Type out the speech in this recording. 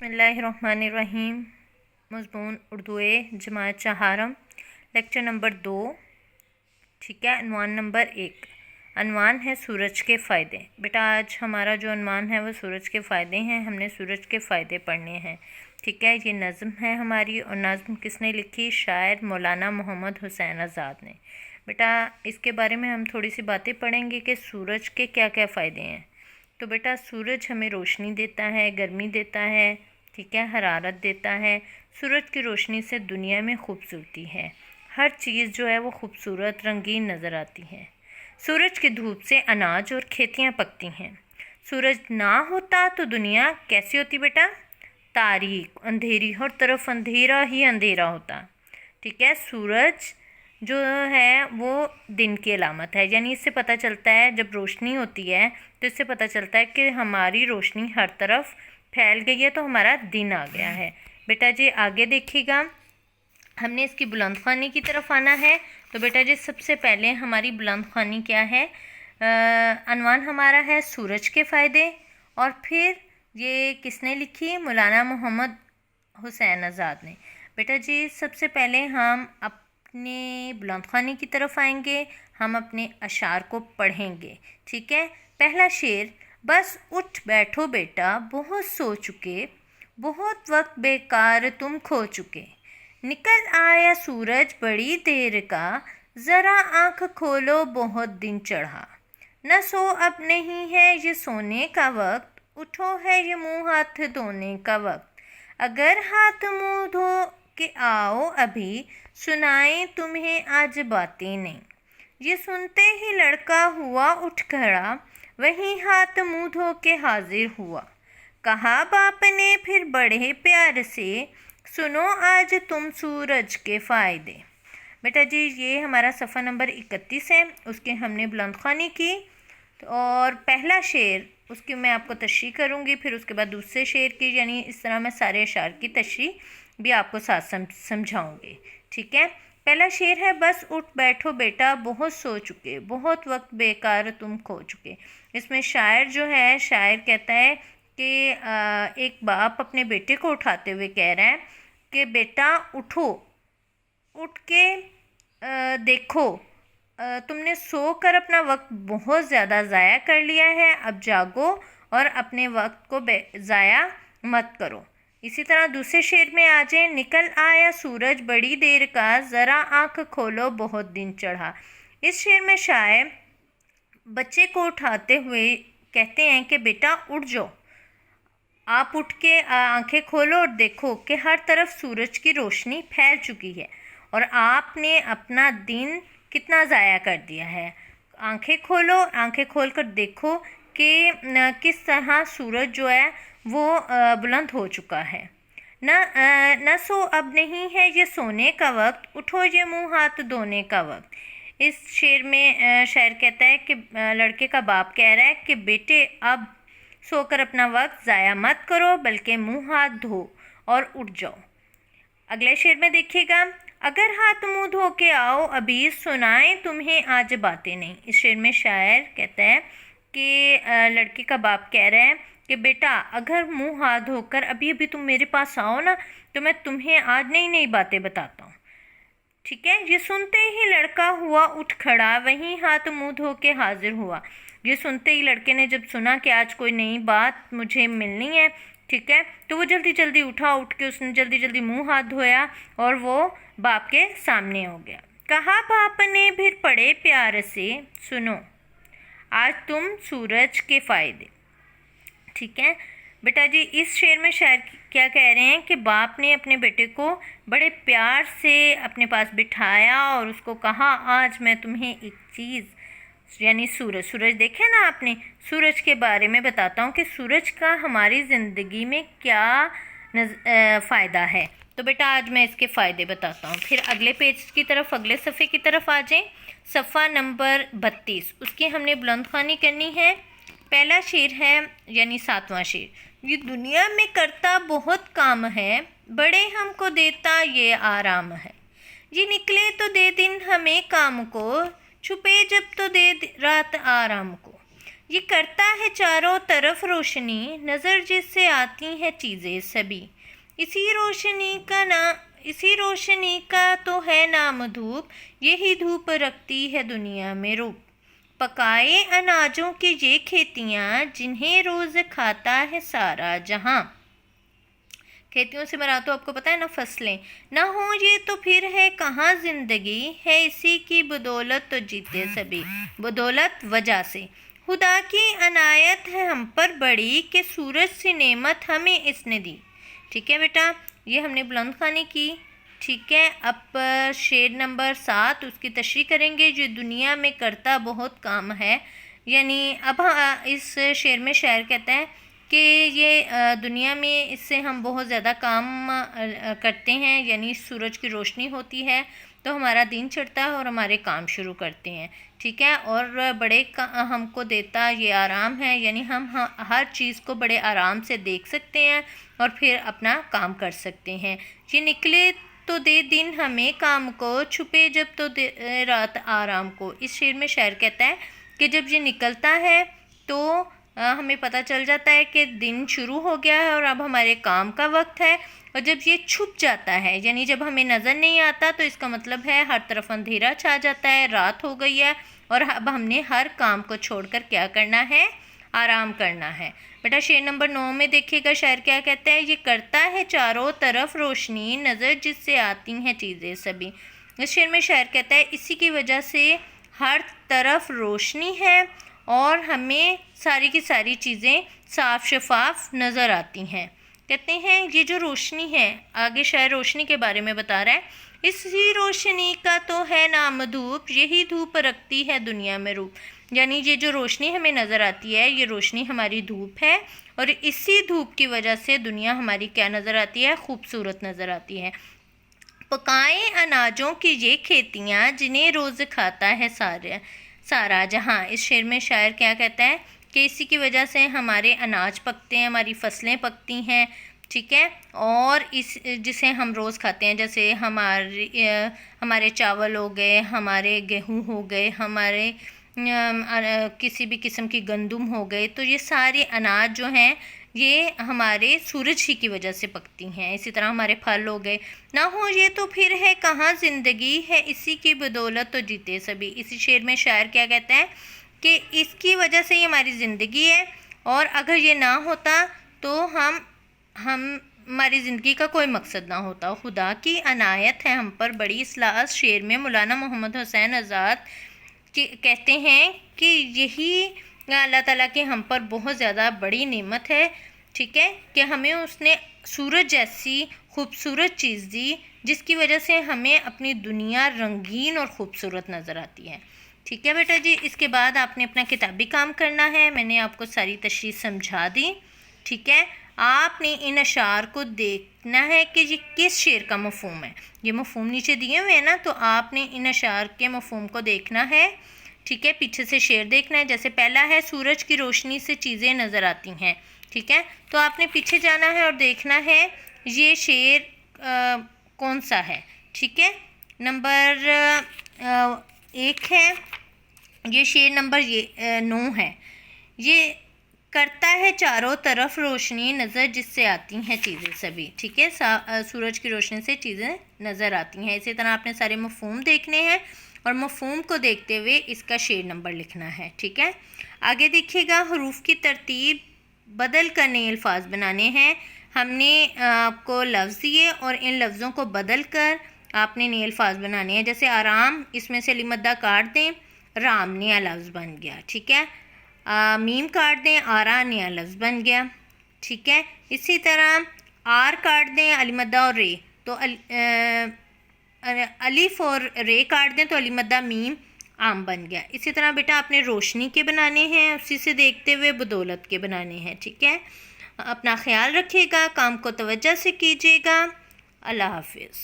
बिस्मिल्लाहिर्रहमानिर्रहीम। मज़मून उर्दू जमात चहारम, lecture number 2। ठीक है, अनवान नंबर 1। अनवान है सूरज के फ़ायदे। बेटा आज हमारा जो अनवान है वो सूरज के फ़ायदे हैं। हमने सूरज के फ़ायदे पढ़ने हैं। ठीक है, ये नज़म है हमारी, और नज़म किसने लिखी? शायर मौलाना मोहम्मद हुसैन आज़ाद ने। बेटा इसके बारे में हम थोड़ी सी बातें पढ़ेंगे कि सूरज के क्या क्या फ़ायदे हैं। तो बेटा सूरज हमें रोशनी देता है, गर्मी देता है, ठीक है, हरारत देता है। सूरज की रोशनी से दुनिया में खूबसूरती है, हर चीज़ जो है वो खूबसूरत रंगीन नज़र आती है। सूरज की धूप से अनाज और खेतियाँ पकती हैं। सूरज ना होता तो दुनिया कैसी होती बेटा? तारीक, अंधेरी, हर तरफ अंधेरा ही अंधेरा होता। ठीक है, सूरज जो है वो दिन की अलामत है, यानी इससे पता चलता है जब रोशनी होती है तो इससे पता चलता है कि हमारी रोशनी हर तरफ फैल गई है, तो हमारा दिन आ गया है। बेटा जी आगे देखिएगा, हमने इसकी बुलंद ख़्वानी की तरफ आना है। तो बेटा जी सबसे पहले हमारी बुलंद ख़्वानी क्या है? अनवान हमारा है सूरज के फ़ायदे, और फिर ये किसने लिखी? मौलाना मोहम्मद हुसैन आज़ाद ने। बेटा जी सबसे पहले हम अपने बुलंद ख़्वानी की तरफ आएंगे, हम अपने अशार को पढ़ेंगे। ठीक है, पहला शेर, बस उठ बैठो बेटा बहुत सो चुके, बहुत वक्त बेकार तुम खो चुके, निकल आया सूरज बड़ी देर का, ज़रा आँख खोलो बहुत दिन चढ़ा, न सो अब नहीं है ये सोने का वक्त, उठो है ये मुँह हाथ धोने का वक्त, अगर हाथ मुँह धो के आओ अभी, सुनाएं तुम्हें आज बातें नहीं। ये सुनते ही लड़का हुआ उठ खड़ा, वहीं हाथ मुँह धो के हाजिर हुआ, कहा बाप ने फिर बड़े प्यार से, सुनो आज तुम सूरज के फ़ायदे। बेटा जी ये हमारा सफ़ा नंबर 31 है, उसके हमने बुलंद ख़्वानी की। और पहला शेर उसकी मैं आपको तशरीह करूँगी, फिर उसके बाद दूसरे शेर की, यानी इस तरह मैं सारे अशार की तशरीह भी आपको साथ समझाऊँगी। ठीक है, पहला शेर है, बस उठ बैठो बेटा बहुत सो चुके, बहुत वक्त बेकार तुम खो चुके। इसमें शायर जो है, शायर कहता है कि एक बाप अपने बेटे को उठाते हुए कह रहा है कि बेटा उठो, उठ के देखो, तुमने सोकर अपना वक्त बहुत ज़्यादा ज़ाया कर लिया है, अब जागो और अपने वक्त को ज़ाया मत करो। इसी तरह दूसरे शेर में आ जाए, निकल आया सूरज बड़ी देर का, ज़रा आँख खोलो बहुत दिन चढ़ा। इस शेर में शायर बच्चे को उठाते हुए कहते हैं कि बेटा उठ जाओ, आप उठ के आँखें खोलो और देखो कि हर तरफ सूरज की रोशनी फैल चुकी है और आपने अपना दिन कितना ज़ाया कर दिया है। आंखें खोलो, आंखें खोलकर देखो कि किस तरह सूरज जो है वो बुलंद हो चुका है। न सो अब नहीं है ये सोने का वक्त, उठो ये मुँह हाथ धोने का वक्त। इस शेर में शायर कहता है कि लड़के का बाप कह रहा है कि बेटे अब सोकर अपना वक्त ज़ाया मत करो, बल्कि मुँह हाथ धो और उठ जाओ। अगले शेर में देखिएगा, अगर हाथ मुँह धो के आओ अभी, सुनाएं तुम्हें आज बातें नहीं। इस शेर में शायर कहता है कि लड़के का बाप कह रहा है कि बेटा अगर मुँह हाथ धोकर अभी अभी तुम मेरे पास आओ ना, तो मैं तुम्हें आज नई नई बातें बताता हूँ। ठीक है, ये सुनते ही लड़का हुआ उठ खड़ा, वहीं हाथ मुँह धो के हाजिर हुआ। ये सुनते ही लड़के ने जब सुना कि आज कोई नई बात मुझे मिलनी है, ठीक है, तो वो जल्दी जल्दी उठा, उठ के उसने जल्दी जल्दी मुंह हाथ धोया और वो बाप के सामने हो गया। कहा बाप ने फिर बड़े प्यार से, सुनो आज तुम सूरज के फ़ायदे। ठीक है बेटा जी, इस शेर में शायर क्या कह रहे हैं कि बाप ने अपने बेटे को बड़े प्यार से अपने पास बिठाया और उसको कहा आज मैं तुम्हें एक चीज़, यानी सूरज देखे ना आपने, सूरज के बारे में बताता हूँ कि सूरज का हमारी ज़िंदगी में क्या फ़ायदा है। तो बेटा आज मैं इसके फ़ायदे बताता हूँ। फिर अगले पेज की तरफ, अगले सफ़े की तरफ आ जाएं, सफ़ा नंबर 32, उसकी हमने बुलंद ख़्वानी करनी है। पहला शेर है, यानी 7वां शेर, ये दुनिया में करता बहुत काम है, बड़े हमको देता ये आराम है, ये निकले तो दे दिन हमें काम को, छुपे जब तो दे रात आराम को, یہ کرتا ہے چاروں طرف روشنی، نظر جس سے آتی ہیں چیزیں سبھی، اسی روشنی کا تو ہے نام دھوپ، یہی دھوپ رکھتی ہے دنیا میں روپ، پکائے اناجوں کی یہ کھیتیاں، جنہیں روز کھاتا ہے سارا جہاں۔ کھیتیوں سے مراد تو آپ کو پتہ ہے نا، فصلیں، نہ ہوں یہ تو پھر ہے کہاں زندگی، ہے اسی کی بدولت تو جیتے سبھی، بدولت وجہ سے۔ خدا کی عنایت ہے ہم پر بڑی، کہ سورج سی نعمت ہمیں اس نے دی۔ ٹھیک ہے بیٹا، یہ ہم نے بلند خانی کی۔ ٹھیک ہے، اب شعر نمبر 7 اس کی تشریح کریں گے، جو دنیا میں کرتا بہت کام ہے۔ یعنی اب اس شعر میں شاعر کہتا ہے کہ یہ دنیا میں اس سے ہم بہت زیادہ کام کرتے ہیں، یعنی سورج کی روشنی ہوتی ہے تو ہمارا دن چڑھتا ہے اور ہمارے کام شروع کرتے ہیں۔ ٹھیک ہے، اور بڑے ہم کو دیتا یہ آرام ہے، یعنی ہم ہر چیز کو بڑے آرام سے دیکھ سکتے ہیں اور پھر اپنا کام کر سکتے ہیں۔ یہ نکلے تو دے دن ہمیں کام کو، چھپے جب تو دے رات آرام کو۔ اس شعر میں شاعر کہتا ہے کہ جب یہ نکلتا ہے تو ہمیں پتہ چل جاتا ہے کہ دن شروع ہو گیا ہے اور اب ہمارے کام کا وقت ہے، اور جب یہ چھپ جاتا ہے یعنی جب ہمیں نظر نہیں آتا تو اس کا مطلب ہے ہر طرف اندھیرا چھا جاتا ہے، رات ہو گئی ہے، اور اب ہم نے ہر کام کو چھوڑ کر کیا کرنا ہے؟ آرام کرنا ہے۔ بیٹا شعر نمبر 9 میں دیکھیے گا شاعر کیا کہتا ہے، یہ کرتا ہے چاروں طرف روشنی، نظر جس سے آتی ہیں چیزیں سبھی۔ اس شعر میں شاعر کہتا ہے اسی کی وجہ سے ہر طرف روشنی ہے اور ہمیں ساری کی ساری چیزیں صاف شفاف نظر آتی ہیں۔ کہتے ہیں یہ جو روشنی ہے، آگے شاعر روشنی کے بارے میں بتا رہا ہے، اسی روشنی کا تو ہے نام دھوپ، یہی دھوپ رکھتی ہے دنیا میں روپ۔ یعنی یہ جو روشنی ہمیں نظر آتی ہے، یہ روشنی ہماری دھوپ ہے، اور اسی دھوپ کی وجہ سے دنیا ہماری کیا نظر آتی ہے؟ خوبصورت نظر آتی ہے۔ پکائے اناجوں کی یہ کھیتیاں، جنہیں روز کھاتا ہے سارا جہاں۔ اس شعر میں شاعر کیا کہتا ہے کہ اسی کی وجہ سے ہمارے اناج پکتے ہیں، ہماری فصلیں پکتی ہیں، ٹھیک ہے، اور جسے ہم روز کھاتے ہیں، جیسے ہمارے چاول ہو گئے، ہمارے گیہوں ہو گئے، ہمارے کسی بھی قسم کی گندم ہو گئے، تو یہ سارے اناج جو ہیں یہ ہمارے سورج ہی کی وجہ سے پکتی ہیں۔ اسی طرح ہمارے پھل ہو گئے، نہ ہو یہ تو پھر ہے کہاں زندگی، ہے اسی کی بدولت تو جیتے سبھی۔ اسی شعر میں شاعر کیا کہتا ہے کہ اس کی وجہ سے یہ ہماری زندگی ہے، اور اگر یہ نہ ہوتا تو ہماری زندگی کا کوئی مقصد نہ ہوتا۔ خدا کی عنایت ہے ہم پر بڑی، اصلاح شعر میں مولانا محمد حسین آزاد کہتے ہیں کہ یہی اللہ تعالیٰ کی ہم پر بہت زیادہ بڑی نعمت ہے، ٹھیک ہے، کہ ہمیں اس نے سورج جیسی خوبصورت چیز دی، جس کی وجہ سے ہمیں اپنی دنیا رنگین اور خوبصورت نظر آتی ہے۔ ٹھیک ہے بیٹا جی، اس کے بعد آپ نے اپنا کتابی کام کرنا ہے۔ میں نے آپ کو ساری تشریح سمجھا دی، ٹھیک ہے۔ آپ نے ان اشعار کو دیکھنا ہے کہ یہ کس شعر کا مفہوم ہے۔ یہ مفہوم نیچے دیے ہوئے ہیں نا، تو آپ نے ان اشعار کے مفہوم کو دیکھنا ہے، ٹھیک ہے، پیچھے سے شعر دیکھنا ہے۔ جیسے پہلا ہے سورج کی روشنی سے چیزیں نظر آتی ہیں، ٹھیک ہے، تو آپ نے پیچھے جانا ہے اور دیکھنا ہے یہ شعر کون سا ہے، ٹھیک ہے۔ نمبر 1 ہے، یہ شعر نمبر 9 ہے، یہ کرتا ہے چاروں طرف روشنی، نظر جس سے آتی ہیں چیزیں سبھی، ٹھیک ہے، سورج کی روشنی سے چیزیں نظر آتی ہیں۔ اسی طرح آپ نے سارے مفہوم دیکھنے ہیں اور مفہوم کو دیکھتے ہوئے اس کا شعر نمبر لکھنا ہے، ٹھیک ہے۔ آگے دیکھیے گا، حروف کی ترتیب بدل کر نئے الفاظ بنانے ہیں۔ ہم نے آپ کو لفظ دیے اور ان لفظوں کو بدل کر آپ نے نئے الفاظ بنانے ہیں۔ جیسے آرام، اس میں سے علی مدہ کاٹ دیں، رام نیا لفظ بن گیا، ٹھیک ہے۔ میم کاٹ دیں، آرا نیا لفظ بن گیا، ٹھیک ہے۔ اسی طرح آر کاٹ دیں، علی مدہ اور رے، تو الف اور رے کاٹ دیں تو علی مدہ میم عام بن گیا۔ اسی طرح بیٹا آپ نے روشنی کے بنانے ہیں، اسی سے دیکھتے ہوئے بدولت کے بنانے ہیں، ٹھیک ہے۔ اپنا خیال رکھیے گا، کام کو توجہ سے کیجیے گا۔ اللہ حافظ۔